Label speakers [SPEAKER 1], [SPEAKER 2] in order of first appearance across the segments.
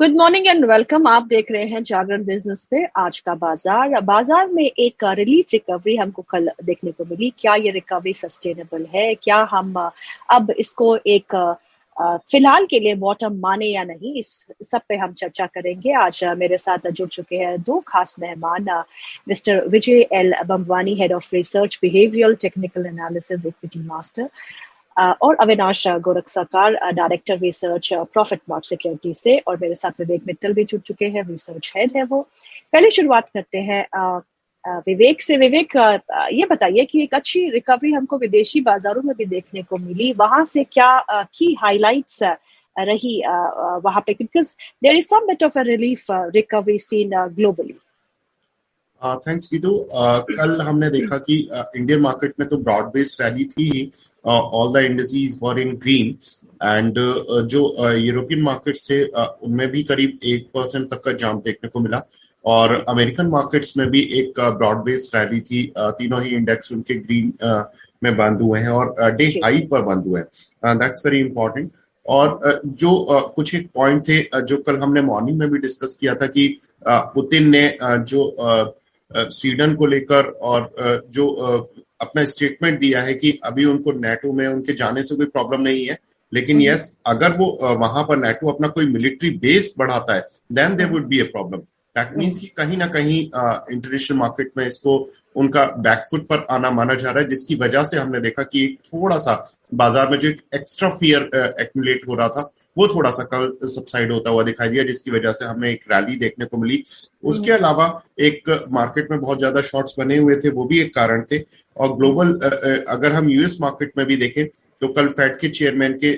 [SPEAKER 1] Good morning and welcome. आप देख रहे हैं जागरण बिजनेस पे आज का बाजार में एक रिलीफ रिकवरी हमको कल देखने को मिली। क्या ये रिकवरी सस्टेनेबल है? क्या हम अब इसको एक फिलहाल के लिए बॉटम माने या नहीं, इस सब पे हम चर्चा करेंगे। आज मेरे साथ जुड़ चुके हैं दो खास मेहमान, mister Vijay L Bhambwani, head of research behavioural technical analysis equity master, और Avinash Gorakshakar, director research profit mark security से, और मेरे साथ विवेक मित्तल भी जुड़ चुके हैं, रिसर्च हेड है वो। पहले शुरुआत करते हैं विवेक से। विवेक, ये बताइए कि एक अच्छी रिकवरी हमको विदेशी बाजारों में भी देखने को मिली, वहां से क्या की हाइलाइट्स रही वहां पे, because there is some bit of a relief recovery seen globally.
[SPEAKER 2] Thanks Geetu. कल हमने देखा कि इंडियन मार्केट में तो ब्रॉड बेस्ड रैली थी ही, all the indices were in green, and जो यूरोपियन मार्केट्स थे उनमें भी करीब 1% तक का जंप देखने को मिला, और अमेरिकन मार्केट्स में भी एक ब्रॉड बेस्ड रैली थी। तीनों ही इंडेक्स उनके ग्रीन में बंद हुए हैं और डे हाई पर बंद हुए हैं। That's very important. और जो कुछ एक पॉइंट थे जो कल हमने मॉर्निंग में भी डिस्कस किया था कि पुतिन ने जो स्वीडन को लेकर और जो अपना स्टेटमेंट दिया है कि अभी उनको नेटो में उनके जाने से कोई प्रॉब्लम नहीं है, लेकिन यस, अगर वो वहां पर नेटो अपना कोई मिलिट्री बेस बढ़ाता है then there would be a problem. That means कि कहीं ना कहीं इंटरनेशनल मार्केट में इसको उनका बैकफुट पर आना माना जा रहा है, जिसकी वजह से हमने देखा कि थोड़ा सा बाजार में जो एक एक्स्ट्रा फियर एक्यूमुलेट हो रहा था वो थोड़ा सा कल सबसाइड होता हुआ दिखाई दिया, जिसकी वजह से हमें एक रैली देखने को मिली। उसके अलावा एक मार्केट में बहुत ज्यादा शॉर्ट्स बने हुए थे, वो भी एक कारण थे। और ग्लोबल अगर हम यूएस मार्केट में भी देखें तो कल फेड के चेयरमैन के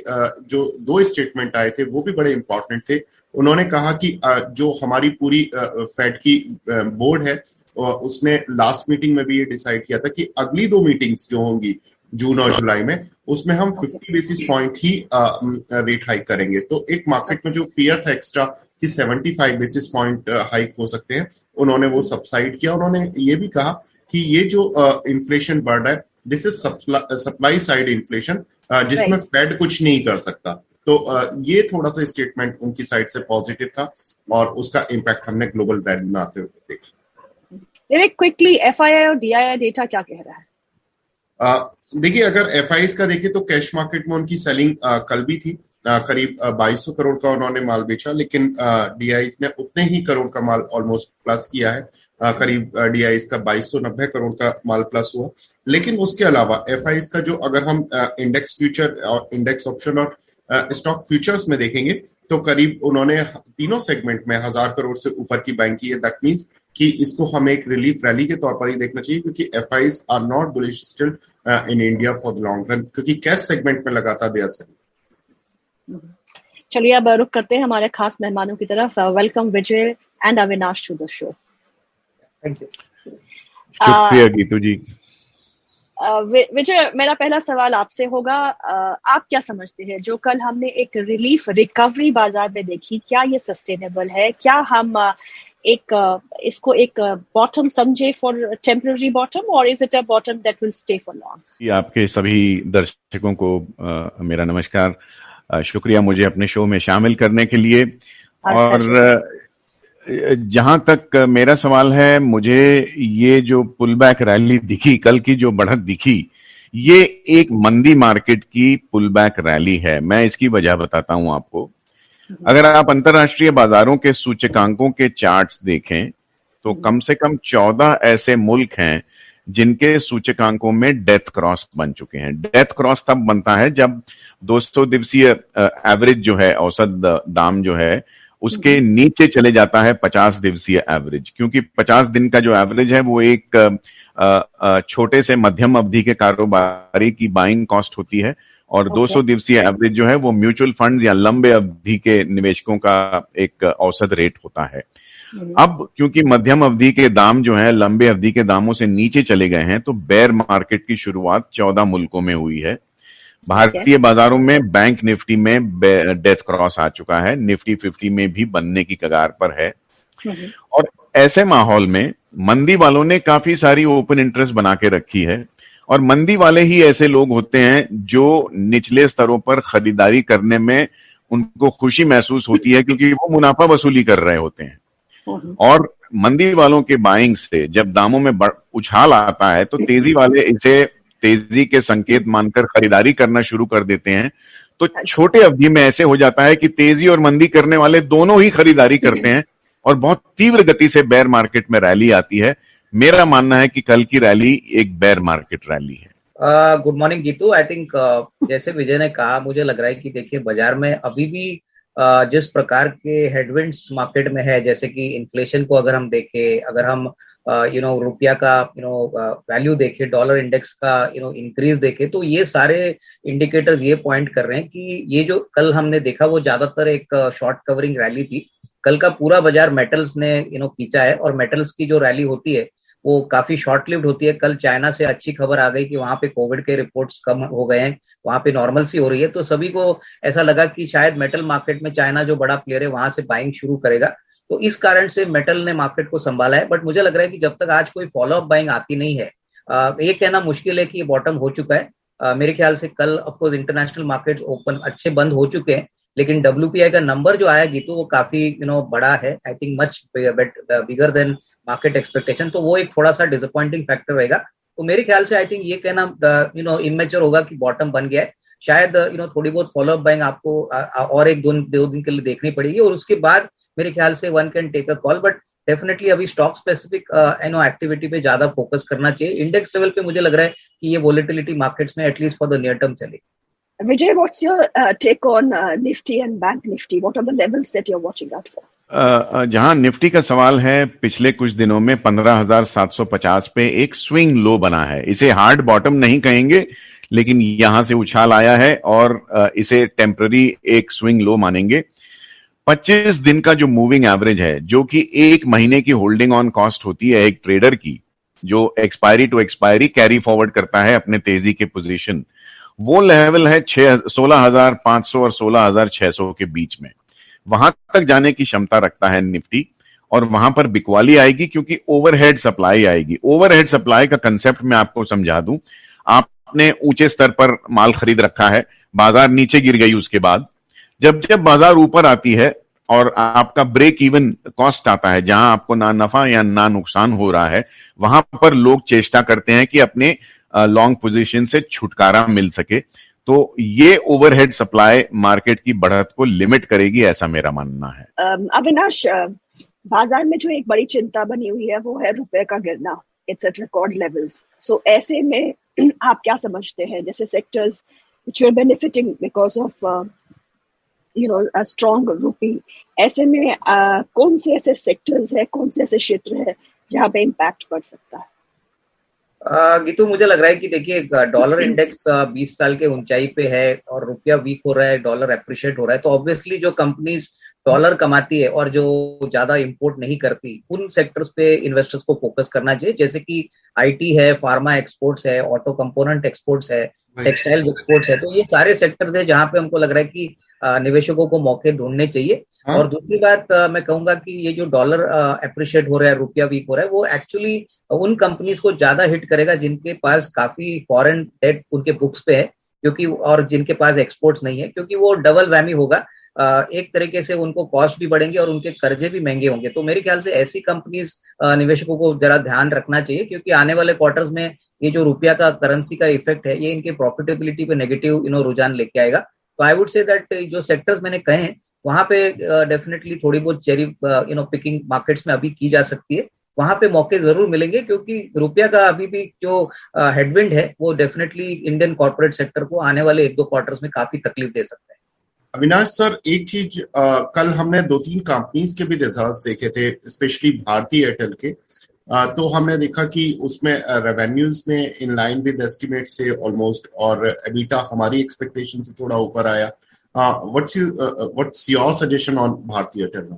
[SPEAKER 2] जो दो स्टेटमेंट आए थे वो भी बड़े इंपॉर्टेंट थे। उन्होंने कहा कि जो हमारी पूरी फेड की बोर्ड है उसने लास्ट मीटिंग में भी ये डिसाइड किया था कि अगली दो मीटिंग्स जो होंगी जून और जुलाई में, उसमें हम 50 बेसिस पॉइंट ही रेट हाइक करेंगे। तो एक मार्केट में जो फियर था एक्स्ट्रा कि 75 बेसिस पॉइंट हाइक हो सकते हैं, उन्होंने वो सबसाइड किया। उन्होंने ये भी कहा कि ये जो इन्फ्लेशन बढ़ रहा है this is supply side inflation, जिसमें फेड कुछ नहीं कर सकता। तो ये थोड़ा सा स्टेटमेंट उनकी साइड से पॉजिटिव था और उसका इम्पैक्ट हमने ग्लोबल रैली में आते हुए देखा।
[SPEAKER 1] क्विकली एफआईआई और डीआईआई डेटा क्या कह रहा है?
[SPEAKER 2] देखिए, अगर एफआईआई का देखें तो कैश मार्केट में उनकी सेलिंग कल भी थी, करीब 2200 करोड़ का उन्होंने माल बेचा, लेकिन डीआईआई ने उतने ही करोड़ का माल ऑलमोस्ट प्लस किया है। करीब डीआईआई का 2290 करोड़ का माल प्लस हुआ। लेकिन उसके अलावा एफआईआई का जो अगर हम इंडेक्स फ्यूचर और इंडेक्स ऑप्शन और स्टॉक फ्यूचर्स में देखेंगे तो करीब उन्होंने तीनों सेगमेंट में 1000 करोड़ से ऊपर की बाइंग की है। दैट मीन्स कि इसको हमें एक रिलीफ रैली के तौर पर ही देखना चाहिए, क्योंकि FIIs are not bullish still in India for the long run, क्योंकि कैश सेगमेंट में लगातार दे सेलिंग।
[SPEAKER 1] चलिए अब रुक करते हैं हमारे खास मेहमानों की तरफ। Welcome Vijay and Avinash to the show.
[SPEAKER 3] Thank you.
[SPEAKER 4] शुक्रिया गीतू जी।
[SPEAKER 1] विजय, मेरा पहला सवाल आपसे होगा, आप क्या समझते हैं जो कल हमने एक रिलीफ रिकवरी बाजार में देखी, क्या ये सस्टेनेबल है? क्या हम इसको एक बॉटम समझे फॉर टेम्पररी बॉटम, और is it a bottom that will stay for long?
[SPEAKER 4] आपके सभी दर्शकों को मेरा नमस्कार। शुक्रिया मुझे अपने शो में शामिल करने के लिए। और जहां तक मेरा सवाल है, मुझे ये जो पुल बैक रैली दिखी, कल की जो बढ़त दिखी, ये एक मंदी मार्केट की पुल बैक रैली है। मैं इसकी वजह बताता हूं आपको। अगर आप अंतरराष्ट्रीय बाजारों के सूचकांकों के चार्ट्स देखें तो कम से कम 14 ऐसे मुल्क हैं जिनके सूचकांकों में डेथ क्रॉस बन चुके हैं। डेथ क्रॉस तब बनता है जब 200 दिवसीय एवरेज जो है, औसत दाम जो है, उसके नीचे चले जाता है 50 दिवसीय एवरेज, क्योंकि 50 दिन का जो एवरेज है वो एक छोटे से मध्यम अवधि के कारोबारी की बाइंग कॉस्ट होती है, और 200 दिवसीय एवरेज जो है वो म्यूचुअल फंड्स या लंबे अवधि के निवेशकों का एक औसत रेट होता है। अब क्योंकि मध्यम अवधि के दाम जो है लंबे अवधि के दामों से नीचे चले गए हैं, तो बेयर मार्केट की शुरुआत 14 मुल्कों में हुई है। भारतीय बाजारों में बैंक निफ्टी में डेथ क्रॉस आ चुका है, निफ्टी 50 में भी बनने की कगार पर है। और ऐसे माहौल में मंदी वालों ने काफी सारी ओपन इंटरेस्ट बना के रखी है, और मंदी वाले ही ऐसे लोग होते हैं जो निचले स्तरों पर खरीदारी करने में उनको खुशी महसूस होती है क्योंकि वो मुनाफा वसूली कर रहे होते हैं। और मंदी वालों के बाइंग से जब दामों में उछाल आता है तो तेजी वाले इसे तेजी के संकेत मानकर खरीदारी करना शुरू कर देते हैं। तो छोटे अवधि में ऐसे हो जाता है कि तेजी और मंदी करने वाले दोनों ही खरीदारी करते हैं और बहुत तीव्र गति से बेयर मार्केट में रैली आती है। मेरा मानना है कि कल की रैली एक बेयर मार्केट रैली है।
[SPEAKER 3] Good morning Geetu. I think जैसे विजय ने कहा, मुझे लग रहा है कि देखिए बाजार में अभी भी जिस प्रकार के हेडविंड्स मार्केट में है, जैसे कि इन्फ्लेशन को अगर हम देखें, अगर हम रुपया का वैल्यू देखें, डॉलर इंडेक्स का इंक्रीज देखें, तो ये सारे इंडिकेटर्स ये पॉइंट कर रहे हैं कि ये जो कल हमने देखा वो ज्यादातर एक शॉर्ट कवरिंग रैली थी। कल का पूरा बाजार मेटल्स ने खींचा है और मेटल्स की जो रैली होती है वो काफी शॉर्ट लिव्ड होती है। कल चाइना से अच्छी खबर आ गई कि वहां पे कोविड के रिपोर्ट्स कम हो गए हैं, वहां पे नॉर्मलसी हो रही है, तो सभी को ऐसा लगा कि शायद मेटल मार्केट में चाइना जो बड़ा प्लेयर है वहां से बाइंग शुरू करेगा, तो इस कारण से मेटल ने मार्केट को संभाला है। बट मुझे लग रहा है कि जब तक आज कोई फॉलो अप बाइंग आती नहीं है, ये कहना मुश्किल है कि ये बॉटम हो चुका है। मेरे ख्याल से कल ऑफकोर्स इंटरनेशनल मार्केट ओपन अच्छे बंद हो चुके हैं, लेकिन WPI का नंबर जो आया गीतू वो काफी बड़ा है, I think much bigger than market expectation, तो वो एक थोड़ा सा डिसअपॉइंटिंग फैक्टर रहेगा। तो मेरे ख्याल से आई थिंक ये कहना इमेच्योर होगा कि बॉटम बन गया है। शायद थोड़ी बहुत फॉलोअप बाइंग आपको और एक दो दिन के लिए देखनी पड़ेगी और उसके बाद मेरे ख्याल से one can take a call. But definitely अभी स्टॉक स्पेसिफिक एक्टिविटी पे ज्यादा फोकस करना चाहिए। इंडेक्स लेवल पे मुझे लग रहा है कि ये वोलेटिलिटी मार्केट्स में at least for the near term चलेगी।
[SPEAKER 1] Vijay, what's your take on Nifty and Bank Nifty? What are the levels that you're watching out for?
[SPEAKER 4] जहां निफ्टी का सवाल है, पिछले कुछ दिनों में 15,750 पे एक स्विंग लो बना है। इसे हार्ड बॉटम नहीं कहेंगे, लेकिन यहां से उछाल आया है और इसे टेम्पररी एक स्विंग लो मानेंगे। 25 दिन का जो मूविंग एवरेज है, जो कि एक महीने की होल्डिंग ऑन कॉस्ट होती है एक ट्रेडर की, जो expiry to expiry carry forward करता है अपने तेजी के पोजीशन, वो लेवल है 16,500 और 16,600 के बीच में। वहां तक जाने की क्षमता रखता है निफ्टी और वहां पर बिकवाली आएगी क्योंकि ओवरहेड सप्लाई आएगी। ओवरहेड सप्लाई का कंसेप्ट मैं आपको समझा दूं। आपने ऊंचे स्तर पर माल खरीद रखा है, बाजार नीचे गिर गई, उसके बाद जब बाजार ऊपर आती है और आपका ब्रेक इवन कॉस्ट आता है, जहां आपको ना नफा या ना नुकसान हो रहा है, वहां पर लोग चेष्टा करते हैं कि अपने लॉन्ग पोजीशन से छुटकारा मिल सके। तो ये ओवरहेड सप्लाई मार्केट की बढ़त को लिमिट करेगी, ऐसा मेरा मानना है।
[SPEAKER 1] अविनाश, बाजार में जो एक बड़ी चिंता बनी हुई है वो है रुपए का गिरना। It's at record levels. So ऐसे में आप क्या समझते हैं, जैसे sectors which are benefiting because of a strong rupee, ऐसे में कौन से ऐसे सेक्टर्स है, कौन से ऐसे क्षेत्र है जहां पे इम्पैक्ट पड़ सकता है?
[SPEAKER 3] गीतू, मुझे लग रहा है कि देखिए डॉलर इंडेक्स 20 साल के ऊंचाई पे है और रुपया वीक हो रहा है, डॉलर एप्रिशिएट हो रहा है, तो ऑब्वियसली जो कंपनीज डॉलर कमाती है और जो ज्यादा इंपोर्ट नहीं करती, उन सेक्टर्स पे इन्वेस्टर्स को फोकस करना चाहिए, जैसे कि आईटी है, फार्मा एक्सपोर्ट्स है, ऑटो कंपोनेंट एक्सपोर्ट्स है, टेक्सटाइल एक्सपोर्ट्स है। तो ये सारे सेक्टर्स है जहां पे हमको लग रहा है कि निवेशकों को मौके ढूंढने चाहिए। और दूसरी बात मैं कहूंगा कि ये जो डॉलर एप्रिशिएट हो रहा है, रुपया वीक हो रहा है, वो एक्चुअली उन कंपनीज को ज्यादा हिट करेगा जिनके पास काफी फॉरेन डेट उनके बुक्स पे है, क्योंकि और जिनके पास एक्सपोर्ट्स नहीं है, क्योंकि वो डबल वैमी होगा। एक तरीके से उनको कॉस्ट भी बढ़ेंगे और उनके कर्जे भी महंगे होंगे। तो मेरे ख्याल से ऐसी कंपनीज निवेशकों को जरा ध्यान रखना चाहिए, क्योंकि आने वाले क्वार्टर्स में ये जो रुपया का करेंसी का इफेक्ट है, ये इनके प्रॉफिटेबिलिटी पे नेगेटिव रुझान लेके आएगा। तो आई वुड से दैट जो सेक्टर्स मैंने कहे हैं वहां पे डेफिनेटली थोड़ी बहुत चेरी पिकिंग मार्केट्स में अभी की जा सकती है, वहां पे मौके जरूर मिलेंगे, क्योंकि रुपया का अभी भी जो हेडविंड है वो डेफिनेटली इंडियन कॉर्पोरेट सेक्टर को आने वाले 1-2 क्वार्टर्स में काफी तकलीफ दे सकता है।
[SPEAKER 2] अविनाश सर, एक चीज, कल हमने 2-3 कंपनीज के भी रिजल्ट्स देखे थे, स्पेशली भारती एयरटेल के, तो हमने देखा कि उसमें रेवेन्यूज में इन लाइन विद एस्टिमेट से ऑलमोस्ट, और एबिटा हमारी एक्सपेक्टेशन से थोड़ा ऊपर आया। What's your suggestion on Bharti Airtel?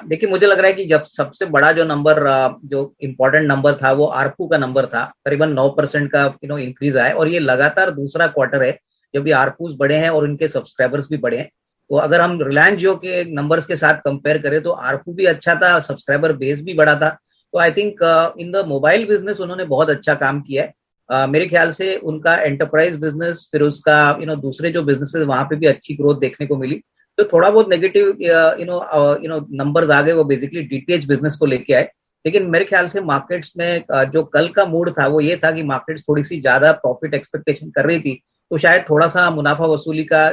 [SPEAKER 3] देखिए, मुझे लग रहा है कि जब सबसे बड़ा जो नंबर जो इम्पोर्टेंट नंबर था वो आरपू का नंबर था, करीबन 9% का इंक्रीज आया, और ये लगातार दूसरा क्वार्टर है जब ये आरपूस बढ़े हैं और इनके सब्सक्राइबर्स भी बढ़े हैं। तो अगर हम रिलायंस जियो के नंबर्स के साथ कंपेयर करें तो आरपू भी अच्छा था, सब्सक्राइबर बेस भी बढ़ा था। तो I think in the mobile business उन्होंने बहुत अच्छा काम किया है। मेरे ख्याल से उनका एंटरप्राइज बिजनेस, फिर उसका दूसरे जो बिजनेसेस वहां पे भी अच्छी ग्रोथ देखने को मिली। तो थोड़ा बहुत नेगेटिव नंबर्स आ गए, वो बेसिकली डीटीएच बिजनेस को लेके आए। लेकिन मेरे ख्याल से मार्केट्स में जो कल का मूड था वो ये था कि मार्केट्स थोड़ी सी ज्यादा प्रॉफिट एक्सपेक्टेशन कर रही थी, तो शायद थोड़ा सा मुनाफा वसूली का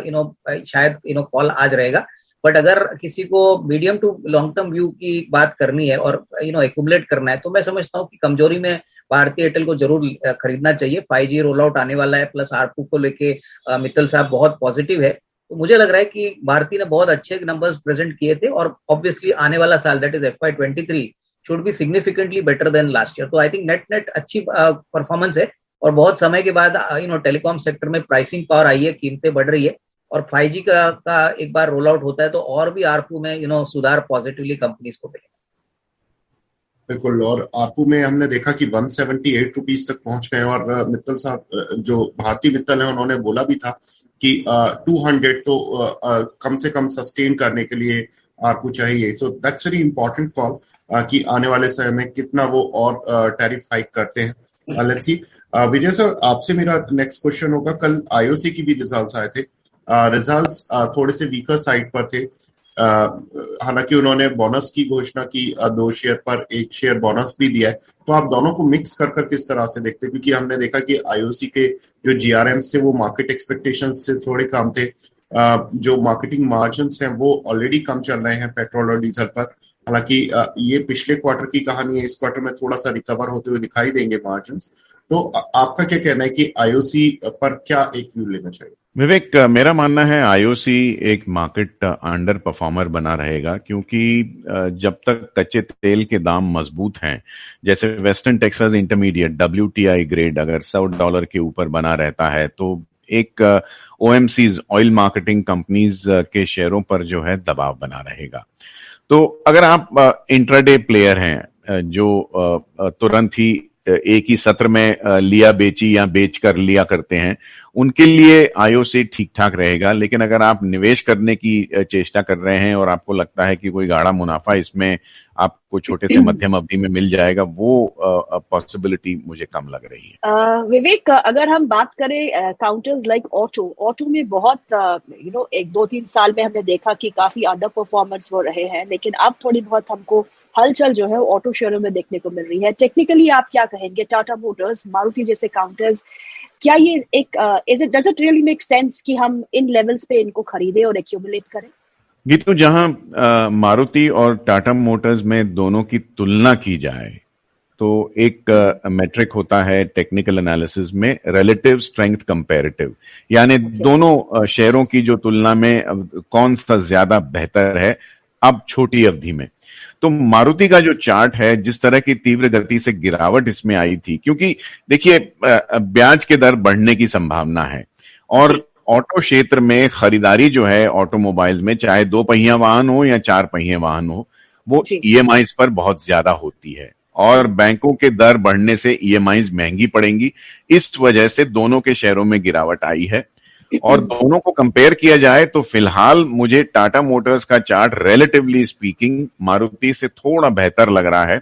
[SPEAKER 3] शायद कॉल आज रहेगा। बट अगर किसी को medium to long term view की बात करनी है और एक्यूमुलेट करना है, तो मैं समझता हूँ कि कमजोरी में भारतीय एयरटेल को जरूर खरीदना चाहिए। 5G रोल आउट आने वाला है, प्लस आरपू को लेके मित्तल साहब बहुत पॉजिटिव है। तो मुझे लग रहा है कि भारतीय ने बहुत अच्छे नंबर्स प्रेजेंट किए थे, और ऑब्वियसली आने वाला साल that is FY23 should be significantly better than last year. तो आई थिंक नेट अच्छी परफॉर्मेंस है, और बहुत समय के बाद टेलीकॉम सेक्टर में प्राइसिंग पावर आई है, कीमतें बढ़ रही है, और 5G का एक बार रोल आउट होता है तो और भी आरपू में सुधार पॉजिटिवली कंपनीज को मिलेगा।
[SPEAKER 2] बिल्कुल, और आरपू में हमने देखा कि 178 रुपीज तक पहुंच गए, और मित्तल साहब जो भारतीय मित्तल है उन्होंने बोला भी था कि 200 तो कम से कम सस्टेन करने के लिए आरपू चाहिए। So that's very important call कि आने वाले समय में कितना वो और टैरिफ हाइक करते हैं। Let's see. विजय सर, आपसे मेरा नेक्स्ट क्वेश्चन होगा, कल आईओसी की भी रिजल्ट्स आए थे। रिजल्ट्स थोड़े से वीकर साइड पर थे, हालांकि उन्होंने बोनस की घोषणा की, 2 शेयर पर 1 शेयर बोनस भी दिया है। तो आप दोनों को मिक्स कर किस तरह से देखते हैं? क्योंकि हमने देखा कि आईओसी के जो जीआरएम्स थे वो मार्केट एक्सपेक्टेशंस से थोड़े कम थे, जो मार्केटिंग मार्जिन्स हैं वो ऑलरेडी कम चल रहे हैं पेट्रोल और डीजल पर। हालांकि ये पिछले क्वार्टर की कहानी है, इस क्वार्टर में थोड़ा सा रिकवर होते हुए दिखाई देंगे मार्जिन्स। तो आपका क्या कहना है कि आईओसी पर क्या एक व्यू लेना चाहिए?
[SPEAKER 4] विवेक, मेरा मानना है आईओसी एक मार्केट अंडर परफॉर्मर बना रहेगा, क्योंकि जब तक कच्चे तेल के दाम मजबूत हैं, जैसे western Texas intermediate WTI grade अगर $100 के ऊपर बना रहता है, तो एक OMCs ऑयल मार्केटिंग कंपनीज के शेयरों पर जो है दबाव बना रहेगा। तो अगर आप इंट्राडे प्लेयर हैं जो तुरंत ही एक ही सत्र में लिया बेची या बेच कर लिया करते हैं, उनके लिए आईओसी ठीक ठाक रहेगा। लेकिन अगर आप निवेश करने की चेष्टा कर रहे हैं और आपको लगता है कि कोई गाढ़ा मुनाफा इसमें आपको छोटे से मध्यम अवधि में मिल जाएगा, वो पॉसिबिलिटी मुझे कम लग रही है।
[SPEAKER 1] विवेक, अगर हम बात करें काउंटर्स लाइक ऑटो में बहुत 1-2-3 साल में हमने देखा कि काफी अंडर परफॉर्मेंस वो रहे हैं, लेकिन अब थोड़ी बहुत हमको हलचल जो है ऑटो शेयरों में देखने को मिल रही है। टेक्निकली आप क्या कहेंगे? टाटा मोटर्स, मारुति जैसे काउंटर्स, क्या ये एक does it really make sense कि हम इन लेवल्स पे इनको खरीदें और एक्यूमुलेट करें?
[SPEAKER 4] गीतू, जहां मारुति और टाटा मोटर्स में दोनों की तुलना की जाए, तो एक मेट्रिक होता है टेक्निकल एनालिसिस में रिलेटिव स्ट्रेंथ कंपैरेटिव, यानी दोनों शेयरों की जो तुलना में कौन सा ज्यादा बेहतर है अब छोटी अवधि में। तो मारुति का जो चार्ट है, जिस तरह की तीव्र गति से गिरावट इसमें आई थी, क्योंकि देखिए ब्याज के दर बढ़ने की संभावना है, और ऑटो क्षेत्र में खरीदारी जो है ऑटोमोबाइल्स में, चाहे 2 पहिया वाहन हो या 4 पहिए वाहन हो, वो ईएमआईज पर बहुत ज्यादा होती है, और बैंकों के दर बढ़ने से ईएमआईज महंगी पड़ेंगी। इस वजह से दोनों के शेयरों में गिरावट आई है, और दोनों को कंपेयर किया जाए तो फिलहाल मुझे टाटा मोटर्स का चार्ट रिलेटिवली स्पीकिंग मारुति से थोड़ा बेहतर लग रहा है।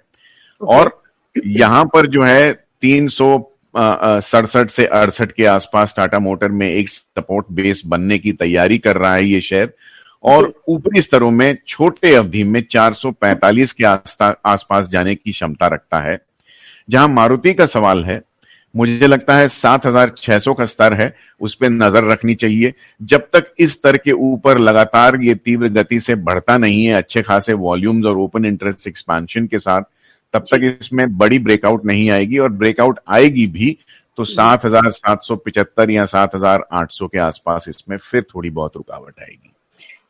[SPEAKER 4] और यहां पर जो है 367 से 68 के आसपास टाटा मोटर में एक सपोर्ट बेस बनने की तैयारी कर रहा है ये शेयर, और ऊपरी स्तरों में छोटे अवधि में 445 के आसपास जाने की क्षमता रखता है। जहां मारुति का सवाल है, मुझे लगता है 7600 का स्तर है, उस पर नजर रखनी चाहिए। जब तक इस स्तर के ऊपर लगातार ये तीव्र गति से बढ़ता नहीं है अच्छे खासे वॉल्यूम्स और ओपन इंटरेस्ट एक्सपेंशन के साथ, तब तक इसमें बड़ी ब्रेकआउट नहीं आएगी, और ब्रेकआउट आएगी भी तो 7775 या 7800 के आसपास इसमें फिर थोड़ी बहुत रुकावट आएगी।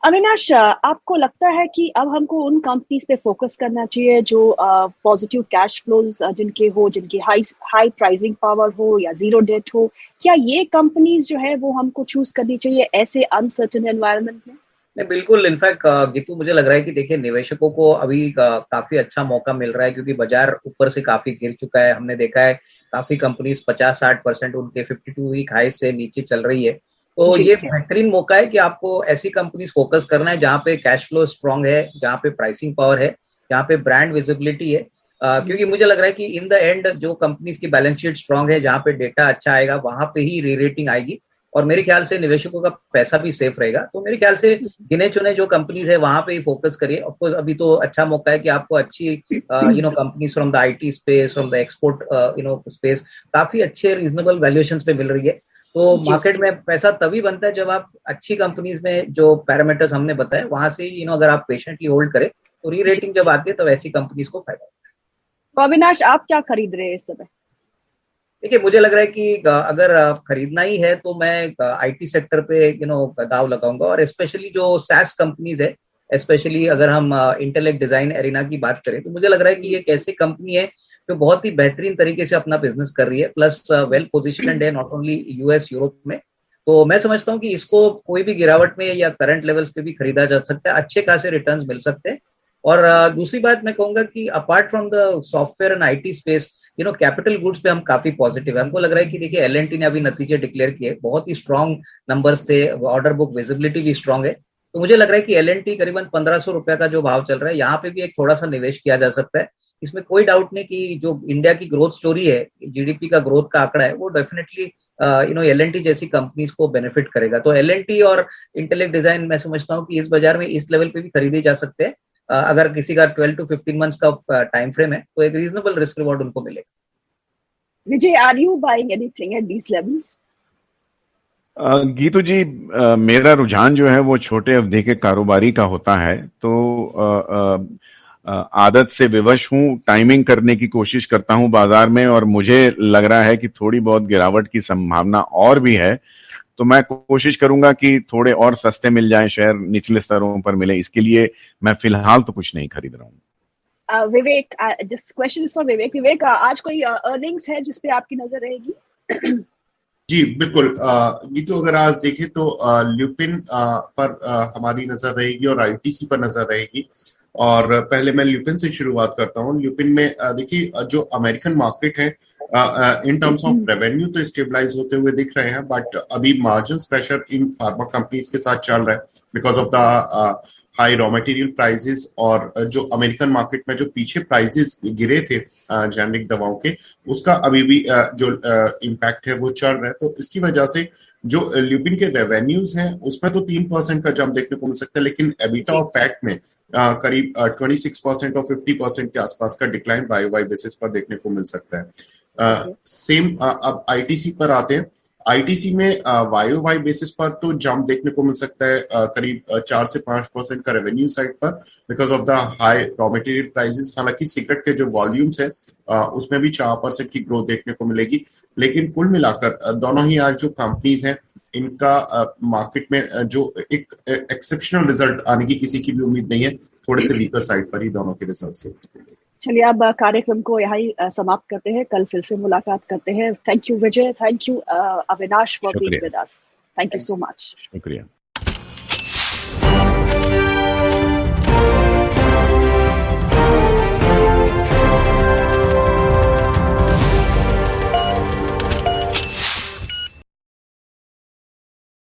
[SPEAKER 1] अविनाश, आपको लगता है कि अब हमको उन कंपनीज पे फोकस करना चाहिए जो पॉजिटिव कैश फ्लोज जिनकी हाई प्राइसिंग पावर हो या जीरो डेट हो? क्या ये कंपनीज जो है वो हमको चूज करनी चाहिए ऐसे अनसर्टेन एनवायरनमेंट में?
[SPEAKER 3] नहीं, बिल्कुल। इनफैक्ट गीतू, मुझे लग रहा है कि देखिए निवेशकों को अभी काफी अच्छा मौका मिल रहा है, क्योंकि बाजार ऊपर से काफी गिर चुका है। हमने देखा है काफी कंपनीज 50-60% उनके 52 वीक हाई से नीचे चल रही है। तो ये बेहतरीन मौका है कि आपको ऐसी कंपनीज फोकस करना है जहां पे कैश फ्लो स्ट्रांग है, जहां पे प्राइसिंग पावर है, जहां पे ब्रांड विजिबिलिटी है। क्योंकि मुझे लग रहा है कि इन द एंड जो कंपनीज की बैलेंस शीट स्ट्रांग है, जहां पे डेटा अच्छा आएगा, वहां पे ही री रेटिंग आएगी और मेरे ख्याल से निवेशकों का पैसा भी सेफ रहेगा। तो मेरे ख्याल से गिने चुने जो कंपनीज है वहां पे ही फोकस करिए। ऑफ कोर्स अभी तो अच्छा मौका है कि आपको अच्छी companies from the IT space, from the export space काफी अच्छे रीजनेबल वैल्यूएशंस पे मिल रही है। तो मार्केट में पैसा तभी बनता है जब आप अच्छी कंपनीज में जो पैरामीटर्स हमने बताए वहां से अगर आप पेशेंटली होल्ड करें तो री रेटिंग जब आती है तो ऐसी कंपनीज को फायदा होता है।
[SPEAKER 1] तो अविनाश, आप क्या खरीद रहे हैं इस समय?
[SPEAKER 3] देखिए, मुझे लग रहा है कि अगर खरीदना ही है तो मैं आईटी सेक्टर पे दाव लगाऊंगा, और स्पेशली जो सैस कंपनीज है, स्पेशली अगर हम इंटेलेक्ट डिजाइन एरिना की बात करें, तो मुझे लग रहा है कि ये एक ऐसी कंपनी है जो बहुत ही बेहतरीन तरीके से अपना बिजनेस कर रही है, प्लस वेल पोजिशनड है नॉट ओनली यूएस यूरोप में। तो मैं समझता हूँ कि इसको कोई भी गिरावट में या करंट लेवल्स पे भी खरीदा जा सकता है, अच्छे खासे रिटर्न्स मिल सकते हैं। और दूसरी बात मैं कहूंगा कि apart from the software and IT space, capital goods पे हम काफी पॉजिटिव है। हमको लग रहा है कि देखिए एलएनटी ने अभी नतीजे डिक्लेयर किए, बहुत ही स्ट्रॉन्ग नंबर्स थे, ऑर्डर बुक विजिबिलिटी भी स्ट्रॉन्ग है। तो मुझे लग रहा है कि एलएनटी करीबन 1500 रुपए का जो भाव चल रहा है, यहाँ पे भी एक थोड़ा सा निवेश किया जा सकता है। इसमें कोई डाउट नहीं कि जो इंडिया की ग्रोथ स्टोरी है, जीडीपी का ग्रोथ का आंकड़ा है, वो डेफिनेटली एलएनटी जैसी कंपनीज को बेनिफिट करेगा। तो एलएनटी और इंटेलेक्ट डिजाइन मैं समझता हूँ कि इस बाजार में इस लेवल पे भी खरीदे जा सकते हैं। अगर किसी का 12 to 15 मंथ्स का टाइम फ्रेम है तो एक रीजनेबल रिस्क रिवॉर्ड उनको मिलेगा।
[SPEAKER 1] Vijay, are you buying anything at these levels?
[SPEAKER 4] Geetu जी, मेरा रुझान जो है वो छोटे अवधि के कारोबारी का होता है, तो आदत से विवश हूँ, टाइमिंग करने की कोशिश करता हूँ बाजार में, और मुझे लग रहा है कि थोड़ी बहुत गिरावट की संभावना और भी है। तो मैं कोशिश करूंगा कि थोड़े और सस्ते मिल जाएं, शेयर निचले स्तरों पर मिले, इसके लिए मैं फिलहाल तो कुछ नहीं खरीद रहा हूँ।
[SPEAKER 1] विवेक, दिस क्वेश्चन इज फॉर विवेक। विवेक, आज कोई अर्निंग्स है जिसपे आपकी नजर रहेगी?
[SPEAKER 2] जी बिल्कुल, ये तो अगर आज देखें तो ल्यूपिन पर हमारी नजर रहेगी और आईटीसी पर नजर रहेगी। और पहले मैं ल्यूपिन से शुरुआत करता हूँ। ल्यूपिन में देखिए, जो अमेरिकन मार्केट है इन टर्म्स ऑफ रेवेन्यू तो स्टेबलाइज होते हुए दिख रहे हैं, बट अभी margin pressure in pharma companies के साथ चल रहा है because of the high raw material prices. और जो अमेरिकन मार्केट में जो पीछे प्राइसेस गिरे थे जेनरिक दवाओं के, उसका अभी भी जो इम्पैक्ट है वो चल रहा है। तो इसकी वजह से जो ल्यूपिन के रेवेन्यूज हैं उसमें तो 3% का जंप देखने को मिल सकता है, लेकिन एबिटा और पैट में करीब 26% और 50% के आसपास का डिक्लाइन वाई बेसिस पर देखने को मिल सकता है। सेम अब आईटीसी पर आते हैं। आईटीसी में वाई बेसिस पर तो जंप देखने को मिल सकता है करीब 4 से 5% का रेवेन्यू साइड पर because of the high raw material prices. हालांकि सिगरेट के जो वॉल्यूम्स है उसमें भी 4% की ग्रोथ देखने को मिलेगी, लेकिन कुल मिलाकर दोनों ही आज जो कंपनीज हैं इनका मार्केट में जो एक एक्सेप्शनल रिजल्ट आने की किसी की भी उम्मीद नहीं है, थोड़े से वीकर साइड पर ही दोनों के रिजल्ट से।
[SPEAKER 1] चलिए, अब कार्यक्रम को यहाँ ही समाप्त करते हैं, कल फिर से मुलाकात करते हैं। Thank you Vijay, thank you Avinash for being with us, thank you so much.
[SPEAKER 4] शुक्रिया।